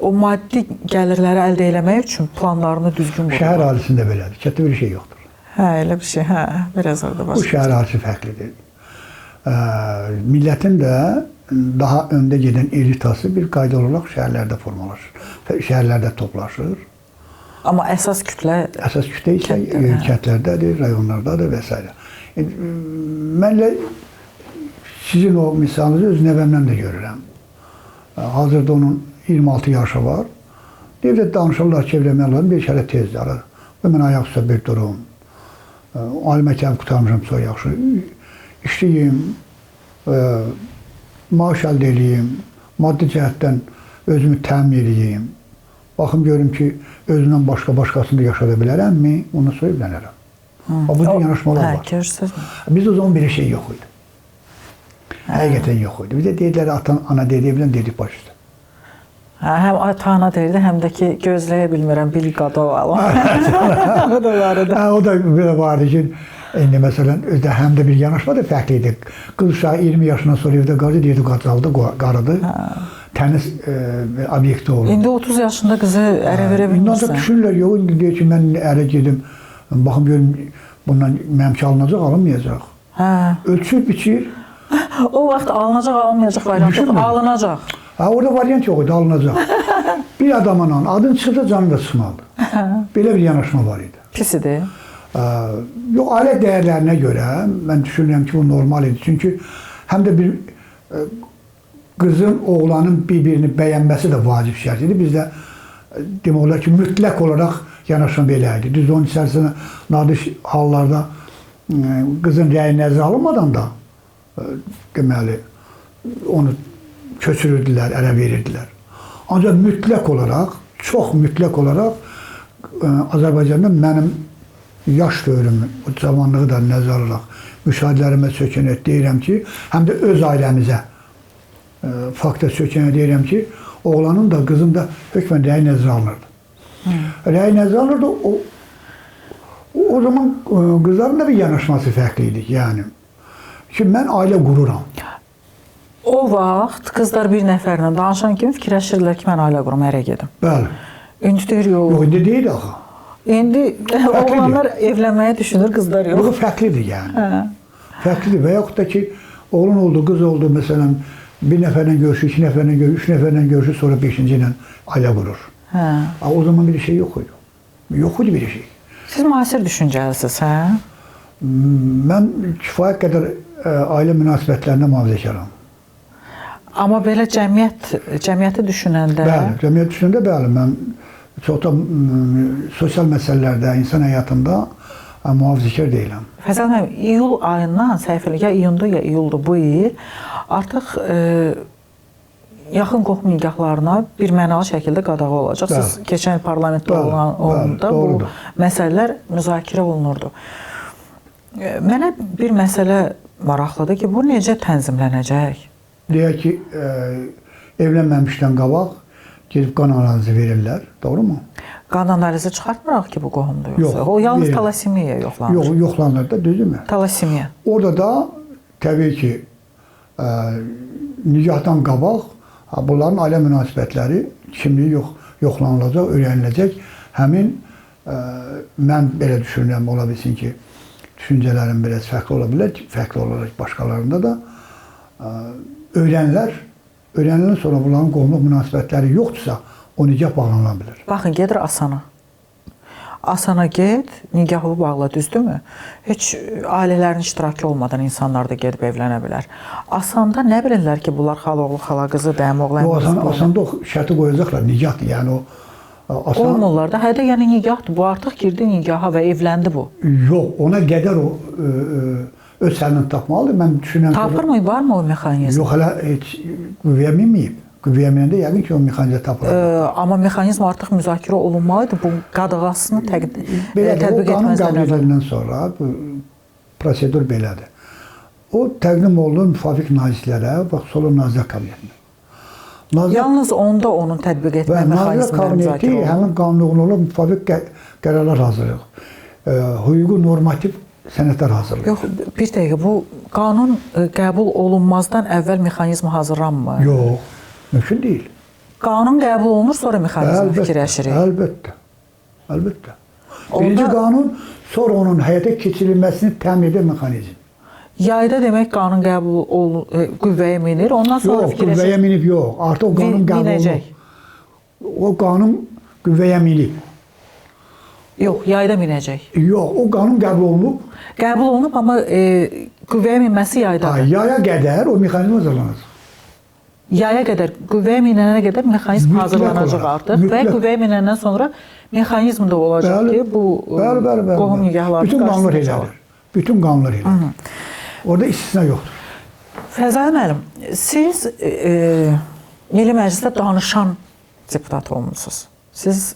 o maddi gəlirləri əldə eləmək üçün planlarını düzgün qururlar. Şəhər əhalisində belədir, çətin bir şey yoxdur. Hə, elə bir şey, hə, biraz orada başqa. Bu şəhər əhalisi fərqlidir. Millətin də daha öndə gedən elitası bir qayda olaraq şəhərlərdə formalaşır, şəhərlərdə toplaşır. Amma əsas kütlə isə kəndlərdədir, rayonlardadır və s. Mənlə sizin o misalınızı öz nəvəmdən də görürəm. Hazırda onun 26 yaşı var. Devlet danışırlar ki, evlənmək lazım, bir kərə tezdir. Və mən ayaq üstə bir durum. Ali məktəbi qurtarmışam, sonra yaxşı işləyim, maaş əldə edeyim, maddi cəhətdən özümü təmin edeyim. Baxım, görüm ki, özündən başqasını da yaşada bilərəmmi, ondan sonra evlənərəm. Bu cür yanaşmalar var. Bizdə o zaman bir şey yox idi. Həqiqətən yox idi. Bir də dedilər ana dediyi bilən dedik baş üstə. Həm ata-ana deyirdi, həm də ki, gözləyə bilmirəm, bil qada alım. O da var idi. O da belə vardı ki, indi məsələn, özdə həm də bir yanaşma da fərqli idi. Qız uşağı 20 yaşından sonra evdə qaldı, deyirdi qacaldı, qarıdı. Təniz obyekti oldu. İndi 30 yaşında qızı ərə verə bilmirsən. İndi də düşünürlər, yox, indi deyir ki, mən ərə gedim, baxım görüm, bundan mənimki alınacaq, alınmayacaq. Ölçür, biçir. O vaxt alınacaq, alınmayacaq variant yox, alınacaq. Orada variant yox idi, alınacaq. Bir adamın adın çıxdı, canı da çıxmadı. Belə bir yanaşma var idi. Pis idi. Yox, ailə dəyərlərinə görə mən düşünürəm ki, bu normal idi. Çünki həm də bir qızın, oğlanın bir-birini bəyənməsi də vacib şərt idi. Bizdə demək olar ki, mütləq olaraq yanaşma belə idi. Düz onun içərisində nadir hallarda qızın rəyi nəzərə alınmadan da deməli onu köçürürdülər, ərə verirdilər. Ancaq mütləq olaraq, çox mütləq olaraq Azərbaycanda mənim yaş dövrümü, o zamanlığı da nəzərə alaraq müşahidələrimə sökənət deyirəm ki, həm də öz ailəmizə fakta sökənət deyirəm ki, oğlanın da, qızın da hökmən rəyi nəzərə alınırdı. Rəyi nəzərə alınırdı, o zaman qızların da bir yanaşması fərqli idi. Yəni, ki, mən ailə qururam. O vaxt qızlar bir nəfərlə danışan kimi fikirləşirdilər ki, mən ailə qurum, ərə gedim. Bəli. İndi deyir, yox. Yox, indi deyil axı. İndi oğlanlar evlənməyə düşünür, qızlar yox. Yox, fərqlidir yəni. Fərqlidir və yaxud da ki, oğlun oldu, qız oldu, məsələn, bir nəfərlə görüşür, 2 nəfərlə görüşür, 3 nəfərlə görüşür, sonra 5-ci ilə ailə qurur. O zaman bir şey yox idi. Yox idi bir şey. Siz müasir düşüncəlisiniz, hə? Mən kifayət qədər ailə münasibətlərində mühafizəkaram. Amma belə cəmiyyəti düşünəndə... Bəli, cəmiyyət düşünəndə bəli, mən çox da sosial məsələlərdə, insan həyatında mühafizəkar deyiləm. Fəzal müəllim, iyul ayından, səhv elə, ya iyundur, ya iyuldur bu il, artıq yaxın qohum nikahlarına bir mənalı şəkildə qadağa olacaq. Siz keçən il parlamentdə olanda bu məsələlər müzakirə olunurdu. Mənə bir məsələ maraqlıdır ki, bu necə tənzimlənəcək? Deyək ki, evlənməmişdən qabaq gedib qan analizi verirlər, doğru mu? Qan analizi çıxartmıraq ki, bu qohumdur yoxsa? O yalnız talasimiya yoxlanır. Yox, yoxlanır da, düzdürmü? Talasimiya. Orada da təbii ki, nikahdan qabaq bunların ailə münasibətləri kimliyi yoxlanılacaq, öyrəniləcək. Həmin, mən belə düşünürəm, ola bilsin ki, düşüncələrim biraz fərqli ola bilər, fərqli olaraq başqalarında da öyrəniləndən sonra bunların qohumluq münasibətləri yoxdursa, o nikah bağlanıla bilər. Baxın, gedir Asana. Asana get, nikahı bağla, düzdürmü? Heç ailələrin iştirakı olmadan insanlar da gedib evlənə bilər. Asanda nə bilirlər ki, bunlar xaloğlu, xala qızı, dəmoğlu, əmrisi? Asanda o şərti qoyacaqlar, nikahdır. Yəni o olmurlar da, hədə yəni nikahdır. Bu artıq girdi nikaha və evləndi bu. Yox, ona qədər o öz sərinin tapmalıdır. Mən düşünürəm ki... Tapır mı? Var mı o mexanizm? Yox, hələ heç qüvvəyə minməyib. Qüvvəyə minəndə yəqin ki, o mexanizm tapılır. Amma mexanizm artıq müzakirə olunmalıdır. Bu qadağasını tətbiq etməzdən qanun qəbul ediləndən sonra prosedur belədir. O təqdim olunur müvafiq nazirlərə, bax, sonra Nazirlər Kabinetinə. Yalnız onda onun tətbiq etmə mexanizmləri müzakirə olunur. Həmin qanun olaraq müvafiq qərarlar hazırlayır. Hüquqi normativ sənədlər hazırlayır. Yox, bir dəqiqə, bu qanun qəbul olunmazdan əvvəl mexanizm hazırlanmır. Yox, mümkün deyil. Qanun qəbul olunur, sonra mexanizm fikirləşirik. Əlbəttə, əlbəttə. Birinci qanun, sonra onun həyata keçirilməsini təmin edən mexanizm. Yayda demək qanun qəbul qüvvəyə minir, ondan sonra fikirləşir. Yox, qüvvəyə minib yox. Artıq o qanun qəbul olunur. O qanun qüvvəyə minib. Yox, yayda minəcək. Yox, o qanun qəbul olunub. Qəbul olunub, amma qüvvəyə minməsi yaydadır. Yaya qədər o mexanizm hazırlanacaq. Yaya qədər, qüvvəyə minənə qədər mexanizm hazırlanacaq artıq və qüvvəyə minəndən sonra mexanizm da olacaq ki, bu qohum nikahlarını qarşılayacaq. Bütün qanunlar elədir. Orada istisna yoxdur. Fəzal müəllim, siz Milli Məclisdə danışan deputat olmusunuz. Siz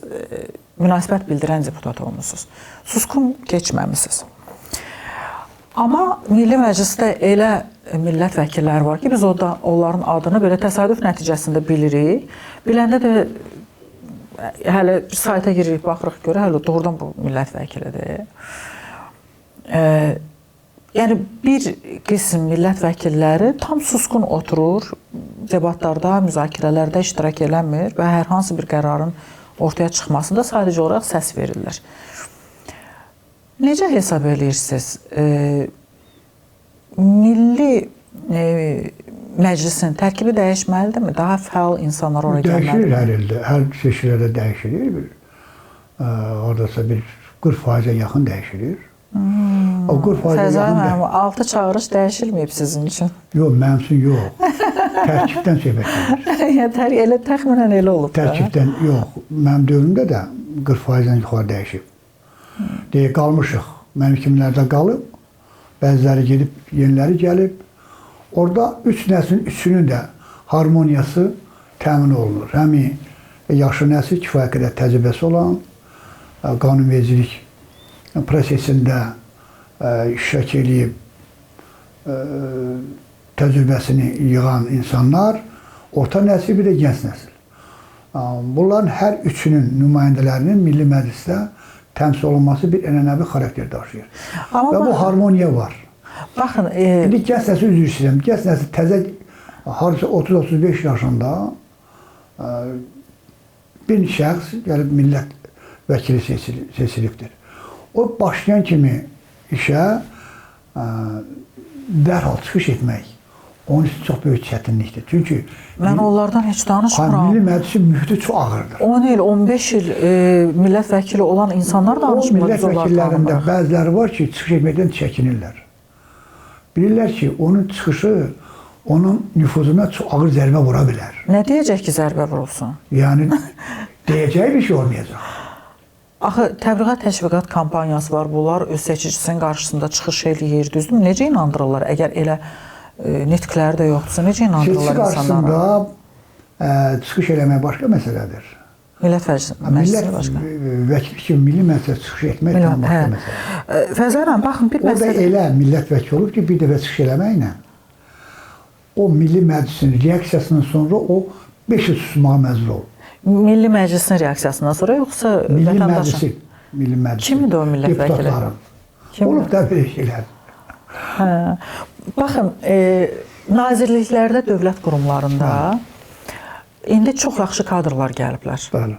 münasibət bildirən deputat olmusunuz. Suskun keçməmisiniz. Amma Milli Məclisdə elə millət vəkilləri var ki, biz onların adını belə təsadüf nəticəsində bilirik. Biləndə də hələ sayta giririk, baxırıq görə, hələ doğrudan bu millət vəkilidir. Yəni bir qism millət vəkilləri tam susqun oturur, debatlarda, müzakirələrdə iştirak eləmir və hər hansı bir qərarın ortaya çıxmasında sadəcə olaraq səs verirlər. Necə hesab edirsiniz? Milli Məclisin tərkibi dəyişməlidirmi? Daha fəal insanlar ora gəlməlidir? Dəyişir hər ildə, hər seçkilərdə dəyişilir. Oradasa bir 40%-ə yaxın dəyişilir. O 40%-ə yaxın Fəzan, 6 çağırış dəyişilməyib sizin üçün. Yox, mənim üçün yox. Tərkibdən söhbət edir. Elə təxminən elə olub da. Tərkibdən yox. Mənim dövrümdə də 40%-dən yuxarı dəyişib. Deyə qalmışıq. Mənim kimlərdə qalıb, bəziləri gedib, yeniləri gəlib. Orada 3 nəslin üçünün də harmoniyası təmin olunur. Həmin yaşlı nəsil kifayət qədər təcrübəsi olan, qanunvericilik prosesində iştirak edib, təcrübəsini yığan insanlar, orta nəsil, bir də gənc nəsil. Bunların hər üçünün nümayəndələrinin Milli Məclisdə təmsil olunması bir ənənəvi xarakter daşıyır. Və bu harmoniya var. Baxın, İndi gənc nəsil üzr istəyirəm. Gənc nəsil təzə, harca 30-35 yaşında bir şəxs gəlib millət vəkili seçilibdir. O başlayan kimi işə dərhal çıxış etmək onun üçün çox böyük çətinlikdir. Çünki mən onlardan heç danışmıram. Milli Məclisin mühiti çox ağırdır. 10 il, 15 il millət vəkili olan insanlar danışmır. O millət vəkillərində bəziləri var ki, çıxış etməkdən çəkinirlər. Bilirlər ki, onun çıxışı onun nüfuzuna çox ağır zərbə vura bilər. Nə deyəcək ki, zərbə vurulsun? Yəni, deyəcəyi bir şey olmayacaq. Axı, təbliğat təşviqat kampaniyası var. Bunlar öz seçicisinin qarşısında çıxış eləyir, düzdür? Necə inandırırlar? Əgər elə nitqləri də yoxdursa, necə inandırırlar insanlara? Seçi qarşısında çıxış eləmək başqa məsələdir. Millət məclisi başqa. Vəkil kimi Milli Məclisə çıxış etmək tam başqa məsələdir. Fəzərən, baxın, bir məsələ. O da elə millət vəkili olub ki, bir dəfə çıxış eləməklə o Milli Məclisin reaksiyasından sonra o 5 il susmağa məcbur olub. Milli Məclisin reaksiyasından sonra yoxsa vətəndaşın? Milli Məclisin. Kimdir o millət vəkili? Deputatların. Olub da belə şeylər. Baxın, nazirliklərdə, dövlət qurumlarında indi çox yaxşı kadrlar gəliblər. Bəli.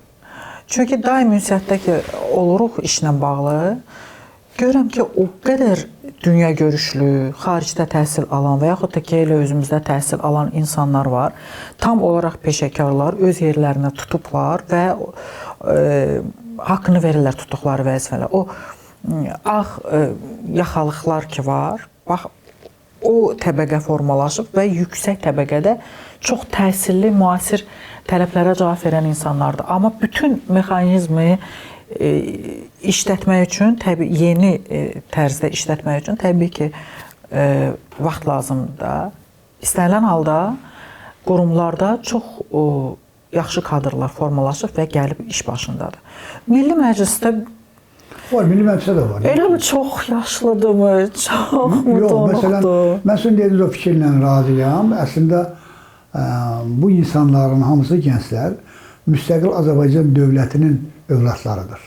Çünki daim ünsiyyətdə ki, oluruq işlə bağlı, görürəm ki, o qədər dünya görüşlü, xaricdə təhsil alan və yaxud da ki, elə özümüzdə təhsil alan insanlar var. Tam olaraq peşəkarlar öz yerlərini tutublar və haqqını verirlər tutduqları vəzifələr. O ağ yaxalıqlar ki var, bax, o təbəqə formalaşıb və yüksək təbəqədə çox təhsilli, müasir tələblərə cavab verən insanlardır. Amma bütün mexanizmi işlətmək üçün, yeni tərzdə işlətmək üçün təbii ki, vaxt lazımdır. İstənilən halda qurumlarda çox yaxşı kadrlar formalaşıb və gəlib iş başındadır. Milli Məclisdə var, Milli Məclisdə də var. Elə mi çox yaşlıdırmı, çoxmu donuqdur? Mən sizin dediyiniz o fikirlə razıyam. Əslində, bu insanların hamısı gənclər müstəqil Azərbaycan dövlətinin övladlarıdır.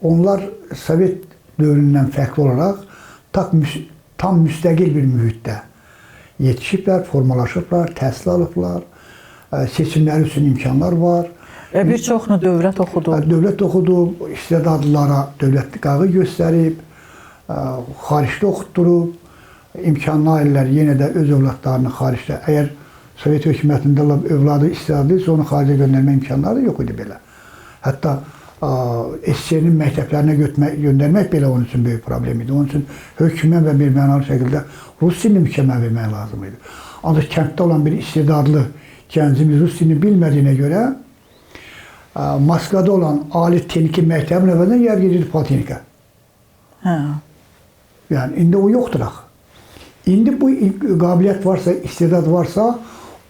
Onlar Sovet dövründən fərqli olaraq tam müstəqil bir mühitdə yetişiblər, formalaşıblar, təhsil alıblar, seçimləri üçün imkanlar var. Bir çoxunu dövlət oxudu. Dövlət oxudu, istedadlılara dövlət qağı göstərib, xaricdə oxutdurub, imkanlı ailələr yenə də öz övladlarını xaricdə, əgər Sovet hökumətində övladı istedadlıysa, onu xaricə göndərmə imkanları yox idi belə. Hətta SSR-nin məktəblərinə göndərmək belə onun üçün böyük problem idi. Onun üçün hökmən və bir mənalı şəkildə rus dilini mükəmməl vermək lazım idi. Ancaq kənddə olan bir istedadlı gəncimiz rus dilini bilmədiyinə görə Moskvada olan ali texniki məktəbin əvvəldən yer gedirdi politexnika. Yəni, indi o yoxdur axı. İndi bu qabiliyyət varsa, istedad varsa,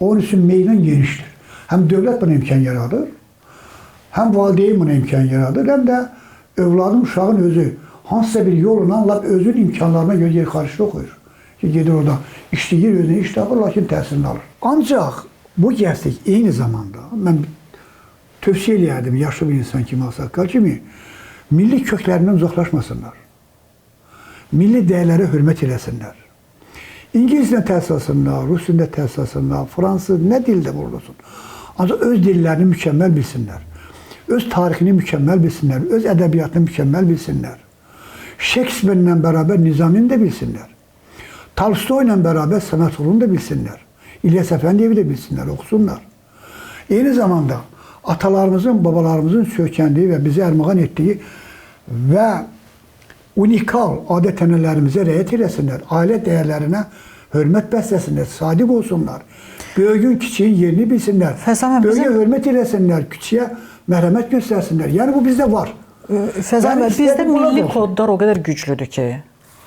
onun üçün meydan genişdir. Həm dövlət buna imkan yaradır, həm valideyn buna imkan yaradır, həm də övladın, uşağın özü hansısa bir yolla lap özün imkanlarına göre yer karşı koyur. Ki gelir orada işleyir, özünü iş tapır, lakin təsirini alır. Ancaq bu gəzlik eyni zamanda mən tövsiyə eləyərdim yaşlı bir insan kimi, ağsaqqal kimi milli köklərindən uzaqlaşmasınlar. Milli dəyərlərə hörmət eləsinlər. İngilis dilində təhsil alsınlar, Rus dilində təhsil alsınlar, Fransız, nə dildə olursun. Ancaq öz dillərini mükəmməl bilsinlər. Öz tarixini mükəmməl bilsinlər, öz ədəbiyyatını mükəmməl bilsinlər. Shakespeare-lə bərabər Nizamini də bilsinlər. Tolstoyla bərabər Sanatorunu da bilsinlər. İlyas Əfəndiyevi də bilsinlər, oxusunlar. Eyni zamanda atalarımızın, babalarımızın söykəndiyi və bizi ərmağan etdiyi və unikal adət-ənənələrimizə riayət eləsinlər. Ailə dəyərlərinə hörmət bəsləsinlər, sadiq olsunlar. Böyüyün, kiçiyin yerini bilsinlər. Böyüyə hörmət eləsinlər, kiçiyə mərhəmət göstərsinlər. Yəni bu bizdə var. Fəzan bəy, bizdə milli kodlar o qədər güclüdür ki,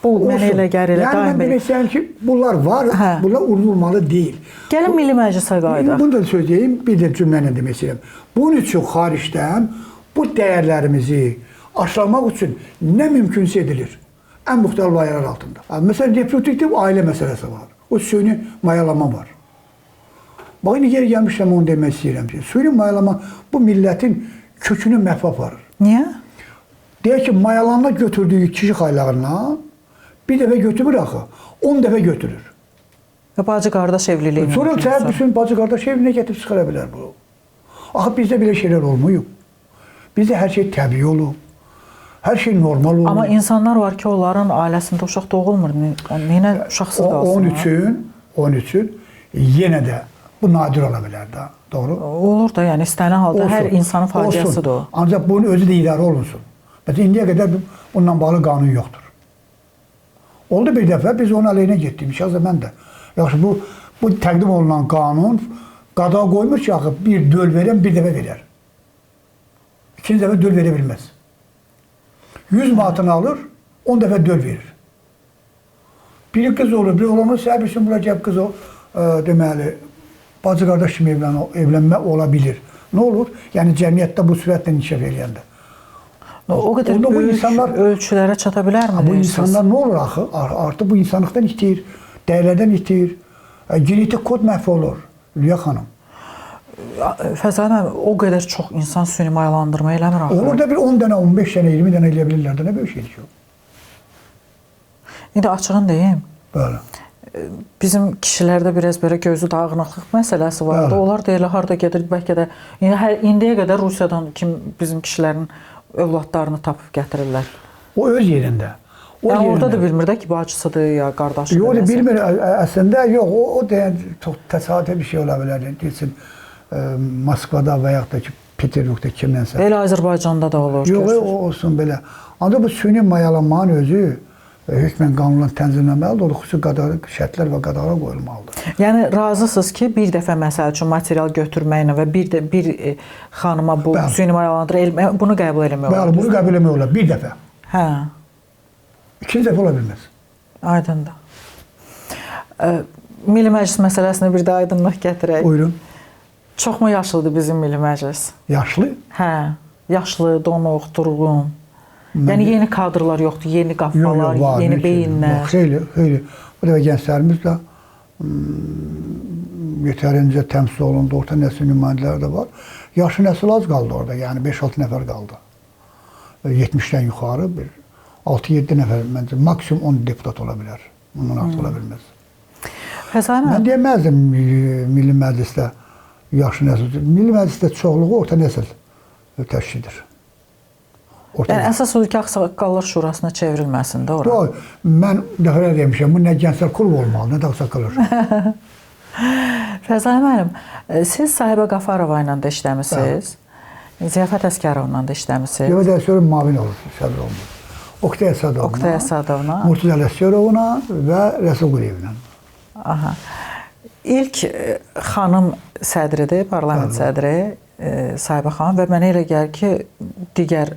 bu mənə elə gəlir. Yəni mən demək istəyirəm ki, bunlar var, bunlar unudulmalı deyil. Gəlin Milli Məclisə qayıdaq. Bunu da söyləyeyim, bir də cümləni demək istəyirəm. Bunun üçün xaricdən bu dəyərlərimizi aşılamaq üçün nə mümkünsə edilir? Ən müxtəlif layihələr altında. Məsələn, reproduktiv ailə məsələsi var. O süni mayalama var. Bax, indi geri gəlmişəm onu demək istəyirəm ki, süni mayalama bu millətin kökünü məhv aparır. Niyə? Deyək ki, mayalanma götürdüyü kişi xaylağından bir dəfə götürür axı, 10 dəfə götürür. Bacı-qardaş evliliyi. Sonra səhər bütün bacı-qardaş evlinə gətirib çıxara bilər bu. Axı bizdə belə şeylər olmayıb. Bizdə hər şey təbii olub. Hər şey normal olub. Amma insanlar var ki, onların ailəsində uşaq doğulmur. Neynə uşaqsız qalsın? Onun üçün yenə də bu nadir ola bilər də. Doğru? Olur da, yəni istənilən halda olsun, hər insanın faciəsidir o. Ancaq bunun özü də idarə olunsun. Məsələn, indiyə qədər bununla bağlı qanun yoxdur. Oldu bir dəfə, biz onun əleyhinə getdik, şahsen mən də. Yaxşı, bu təqdim olunan qanun qadağa qoymur ki, axı bir döl verən bir dəfə verər. İkinci dəfə döl verə bilməz. 100 manatını alır, 10 dəfə döl verir. Biri qız olur, biri olamaz, səhərbisin bura gəb qız o, deməli, bacı-qardaş kimi evlənmə ola bilir. Nə olur? Yəni, cəmiyyətdə bu sürətlə inkişaf eləyəndə. O qədər böyük ölçülərə çata bilərmi? Bu insanlar nə olur axı? Artıq bu insanlıqdan itir, dəyərlərdən itir, genetik kod məhv olur. Lüya xanım. Fəzan əmi, o qədər çox insan süni mayalandırma eləmir axı. Olur da bir 10 dənə, 15 dənə, 20 dənə eləyə bilirlər də, nə böyük şeydir ki o? İndi açığını deyim. Bəli. Bizim kişilərdə biraz belə gözü dağınıqlıq məsələsi vardı. Onlar deyirlər, harada gedir, bəlkə də indiyə qədər Rusiyadan bizim kişilərin övladlarını tapıb gətirirlər. O öz yerində. Yəni orada da bilmir də ki, bacısıdır ya qardaşıdır. Yox, bilmir əslində, yox, o deyən çox təsadüfi bir şey ola bilər. Deyilsin, Moskvada və yaxud da ki, Peterburqda kimlənsə. Elə Azərbaycanda da olur. Yox, o olsun belə. Ancaq bu süni mayalanmanın özü hökmən qanunla tənzimlənməlidir, xüsusi şərtlər və qadağalar qoyulmalıdır. Yəni razısınız ki, bir dəfə məsəl üçün material götürməklə və bir xanıma bu süni mayalandırma, bunu qəbul eləmək olar. Bəli, bunu qəbul eləmək olar, bir dəfə. Hə. İkinci dəfə ola bilməz. Aydındır. Milli Məclis məsələsini bir də aydınlıq gətirək. Buyurun. Çoxmu yaşlıdır bizim Milli Məclis? Yaşlı? Hə, yaşlı, donuq, durğun. Yəni yeni kadrlar yoxdur, yeni qafalar, yeni beyinlər. Xeyli. Bu dəfə gənclərimiz də yetərincə təmsil olundu, orta nəsil nümayəndələri də var. Yaşlı nəsil az qaldı orada, yəni 5-6 nəfər qaldı. 70-dən yuxarı bir 6-7 nəfər, məncə maksimum 10 deputat ola bilər. Bundan artıq ola bilməz. Mən deməzdim Milli Məclisdə yaşlı nəsil. Milli Məclisdə çoxluğu orta nəsil təşkidir. Yəni əsas odur ki, Ağsaqqallar Şurasına çevrilməsin də ora. Yox, mən dəfələr demişəm, bu nə gənclər klubu olmalı, nə də Ağsaqqallar. Fəzai müəllim, siz Sahibə Qafarova ilə də işləmisiniz, Ziyafət Əsgərovla da işləmisiniz. Ziyafət Əsgərov mavin olur, səbir olmur. Oktay Əsadovla, Murtuzəl Əsgərovla və Rəsul Quliyevlə. Aha. İlk xanım sədridir, parlament sədri. Sahibə xanım və mənə elə gəlir ki, digər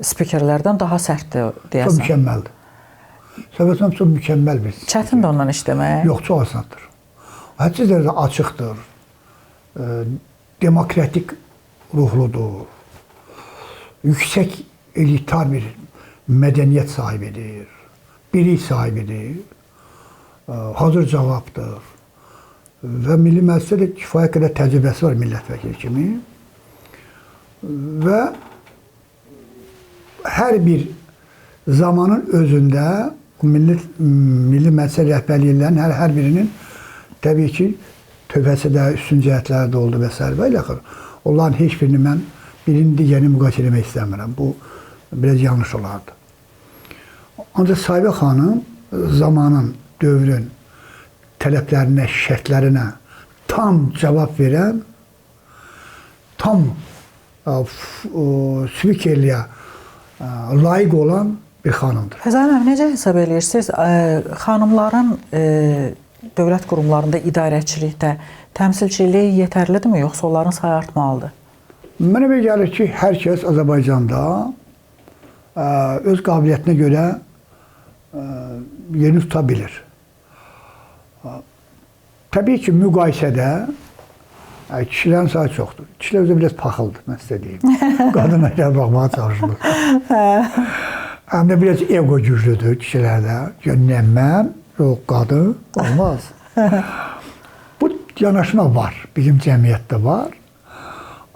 spikerlərdən daha sərtdir deyəsən. Çox mükəmməldir. Sahibə xanım çox mükəmməl bir spiker. Çətindir ondan işləmək? Yox, çox asandır. Hədsiz dərəcədə açıqdır, demokratik ruhludur, yüksək elitar bir mədəniyyət sahibidir, bilik sahibidir, hazır cavabdır və Milli Məclisdə də kifayət qədər təcrübəsi var millət vəkili kimi və hər bir zamanın özündə Milli Məclisə rəhbərliklərinin hər birinin təbii ki, tövbəsi də, üstün cəhətləri də oldu və s. və ilə axır. Onların heç birini mən birinin digərini müqayisə etmək istəmirəm. Bu, biraz yanlış olardı. Ancaq Sahibə xanım zamanın, dövrün tələblərinə, şərtlərinə tam cavab verən, tam spikerliyə layiq olan bir xanımdır. Fəzan müəllim, necə hesab edirsiniz? Xanımların dövlət qurumlarında idarəçilikdə təmsilçiliyi yetərlidirmi, yoxsa onların sayı artmalıdır? Mənə belə gəlir ki, hər kəs Azərbaycanda öz qabiliyyətinə görə yerini tuta bilir. Təbii ki, müqayisədə kişilərin sayı çoxdur. Kişilər özü biraz paxıldır, mən sizə deyim. Qadınlara baxmağa çalışılır. Həm də biraz ego güclüdür kişilərdə. Nə mən, yox qadın, olmaz. Bu yanaşma var, bizim cəmiyyətdə var.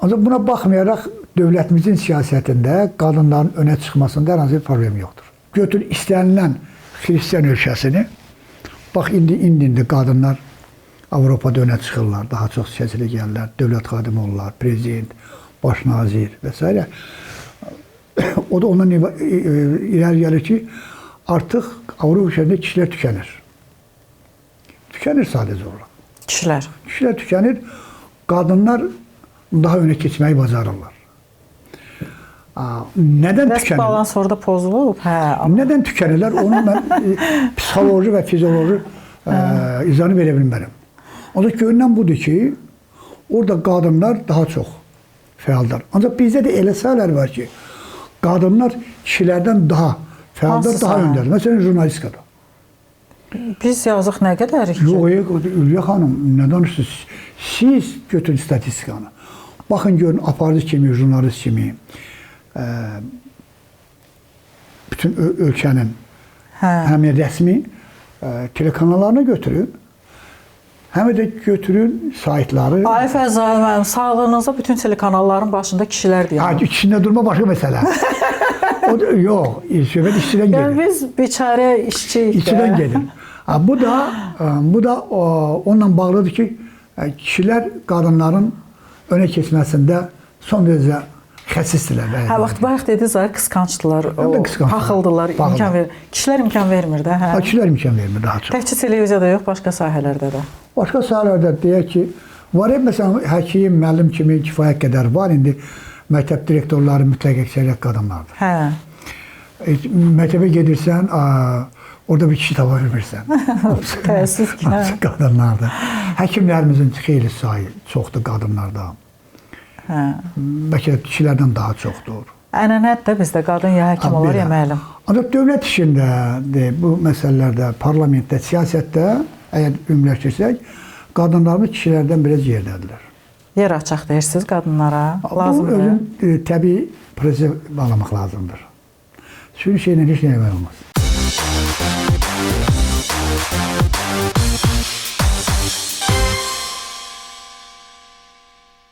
Ancaq buna baxmayaraq dövlətimizin siyasətində qadınların önə çıxmasında hər hansı bir problem yoxdur. Götür istənilən Xristian ölkəsini, bax indi qadınlar Avropada önə çıxırlar, daha çox siyasətə gəlirlər, dövlət xadimi olurlar, prezident, baş nazir və s. O da ondan irəli gəlir ki, artıq Avropa ölkəsində kişilər tükənir. Tükənir sadəcə olaraq. Kişilər? Kişilər tükənir, qadınlar daha öne keçməyi bacarırlar. Nədən tükənirlər? Balans orada pozulub. Nədən tükənirlər? Onu mən psixoloji və fizioloji izahını verə bilmərəm. Ancaq görünən budur ki, orada qadınlar daha çox fəaldır. Ancaq bizdə də elə sahələr var ki, qadınlar kişilərdən daha fəaldır, daha öndədir. Məsələn, jurnalistikada. Biz yazıq nə qədərik ki? Yox, Ülviyə xanım, nə danışırsınız? Siz götürün statistikanı. Baxın, görün, aparıcı kimi, jurnalist kimi, bütün ölkənin həm rəsmi telekanallarını götürün, həm də götürün saytları. Ay Fəzan müəllim, sağlığınızda bütün telekanalların başında kişilər deyəm. İçində durma başqa məsələ. Yox, söhbət işçidən gedir. Yəni biz biçarə işçiyik. İşçidən gedir. Bu da onunla bağlıdır ki, kişilər qadınların önə keçməsində son derəcə xəsisdirlər. Vaxt bayaq dediniz, qısqancdılar, paxıldılar, imkan verir. Kişilər imkan vermir də, hə? Kişilər imkan vermir daha çox. Təkcə televiziyada yox, başqa sahələrdə də. Başqa sahələrdə deyək ki, var məsələn, həkim, müəllim kimi kifayət qədər var. İndi məktəb direktorları mütləq əksəriyyət qadınlardır. Hə. Məktəbə gedirsən, orada bir kişi tapa bilmirsən. Təəssüf ki, hə. Qadınlardır. Həkimlərimizin xeyli sayı çoxdur qadınlarda. Hə. Bəlkə kişilərdən daha çoxdur. Ənənədir də bizdə qadın ya həkim olar, ya müəllim. Ancaq dövlət işində, bu məsələlərdə, parlamentdə, siyasətdə, əgər ümumiləşdirsək, qadınlarımız kişilərdən biraz yerdədirlər. Yer açaq deyirsiniz qadınlara, lazımdır. Bu özün təbii prinsip bağlamaq lazımdır. Sürü şeylə heç nə eləmək olmaz.